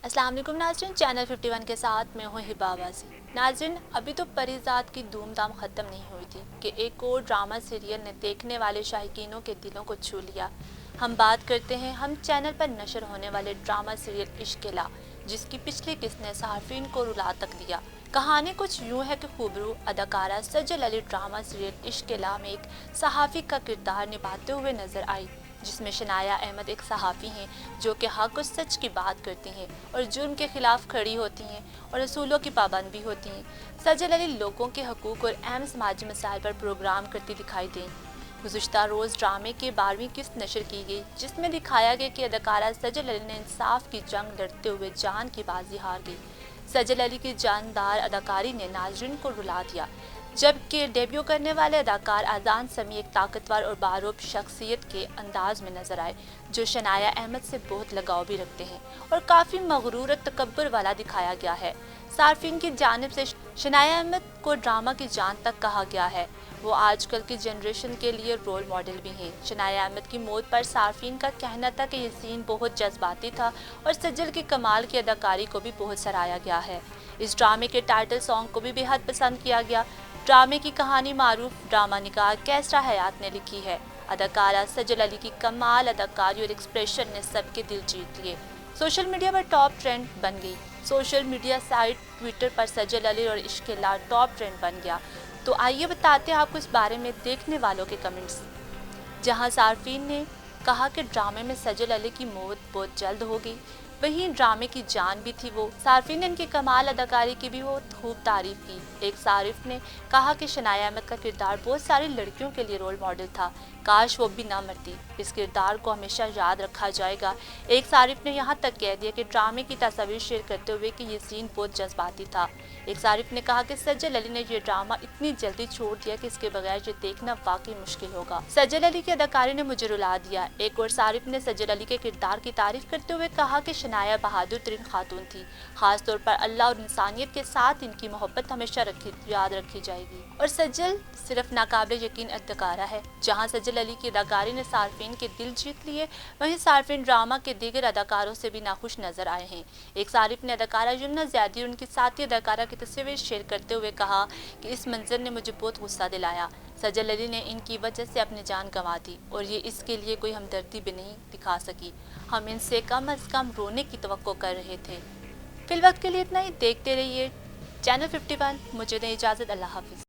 अस्सलाम वालेकुम नाज़रीन, चैनल 51 के साथ मैं हूँ हिबा आबासी। नाज़रीन, अभी तो परिज़ात की धूमधाम ख़त्म नहीं हुई थी कि एक और ड्रामा सीरियल ने देखने वाले शायकीनों के दिलों को छू लिया। हम बात करते हैं हम चैनल पर नशर होने वाले ड्रामा सीरियल इश्क़-ए-ला, जिसकी पिछली किस्त ने सार्फिन को रुला तक दिया। कहानी कुछ यूँ है कि खूबरू अदाकारा सजल अली ड्रामा सीरियल इश्क़-ए-ला में एक सहाफ़ी का किरदार निभाते हुए नज़र आई, जिसमें शनाया अहमद एक सहाफ़ी हैं जो कि हक़ और सच की बात करती हैं और जुर्म के ख़िलाफ़ खड़ी होती हैं और असूलों की पाबंद भी होती हैं। सजल अली लोगों के हकूक़ और अहम समाजी मसाइल पर प्रोग्राम करती दिखाई दें। गुज़िश्ता रोज़ ड्रामे की 12वीं किस्त नशर की गई, जिसमें दिखाया गया कि अदाकारा सजल अली ने इंसाफ की जंग लड़ते हुए जान की बाजी हार गई। सजल अली की जानदार अदाकारी ने नाज़रीन को रुला दिया, जबकि डेब्यू करने वाले अदाकार अजान समी एक ताकतवर और बारूद शख्सियत के अंदाज में नजर आए, जो शनाया अहमद से बहुत लगाव भी रखते हैं और काफ़ी मगरूर और तकब्बुर वाला दिखाया गया है। सार्फिन की जानिब से शनाया अहमद को ड्रामा की जान तक कहा गया है। वो आजकल की जनरेशन के लिए रोल मॉडल भी हैं। शनाया अहमद की मौत पर सार्फिन का कहना था कि ये सीन बहुत जज्बाती था और सजल की कमाल की अदाकारी को भी बहुत सराहा गया है। इस ड्रामे के टाइटल सॉन्ग को भी बेहद पसंद किया गया। ड्रामे की कहानी मारूफ ड्रामा निगाह कैसरा हयात ने लिखी है। अदाकारा सजल अली की कमाल अदाकारी और एक्सप्रेशन ने सबके दिल जीत लिए। सोशल मीडिया पर टॉप ट्रेंड बन गई। सोशल मीडिया साइट ट्विटर पर सजल अली और इश्क़-ए-ला टॉप ट्रेंड बन गया। तो आइए बताते हैं आपको इस बारे में देखने वालों के कमेंट्स। जहां सार्फिन ने कहा कि ड्रामे में सजल अली की मौत बहुत जल्द होगी, वहीं ड्रामे की जान भी थी वो। सार्फिन ने इनकी कमाल अदाकारी की भी बहुत खूब तारीफ की। एक सारिफ ने कहा कि शनाया अहमद का किरदार बहुत सारी लड़कियों के लिए रोल मॉडल था, काश वो भी ना मरती, इस किरदार को हमेशा याद रखा जाएगा। एक सारिफ ने यहाँ तक कह दिया कि ड्रामे की तस्वीर शेयर करते हुए कि ये सीन बहुत जज्बाती था। एक सारिफ ने कहा कि सजल अली ने यह ड्रामा इतनी जल्दी छोड़ दिया कि इसके बगैर ये देखना वाकई मुश्किल होगा। सजल अली की अदाकारी ने मुझे रुला दिया। एक और सारिफ ने सजल अली के किरदार की तारीफ करते हुए कहा कि शनाया बहादुर तरीन खातून थी, खास तौर पर अल्लाह और इंसानियत के साथ इनकी मोहब्बत हमेशा याद रखी जाएगी। और सजल सिर्फ नाकाबिल यकीन अदाकारा है। जहां सजल अली की अदाकारी ने सार्फिन के दिल जीत लिए, वहीं सार्फिन ड्रामा के दीगर अदाकारों से भी नाखुश नजर आए हैं। एक सारिफ ने अदाकारा यमुना ज़ैदी और उनकी साथी अदाकारा की तस्वीर शेयर करते हुए कहा कि इस मंजर ने मुझे बहुत गुस्सा दिलाया। सजल अली ने इनकी वजह से अपनी जान गंवा दी और ये इसके लिए कोई हमदर्दी भी नहीं दिखा सकी। हम इनसे कम अज़ कम रोने की तवक्को कर रहे थे। फिलवक्त के लिए इतना ही। देखते रहिए चैनल 51। मुझे दें इजाज़त। अल्लाह हाफिज़।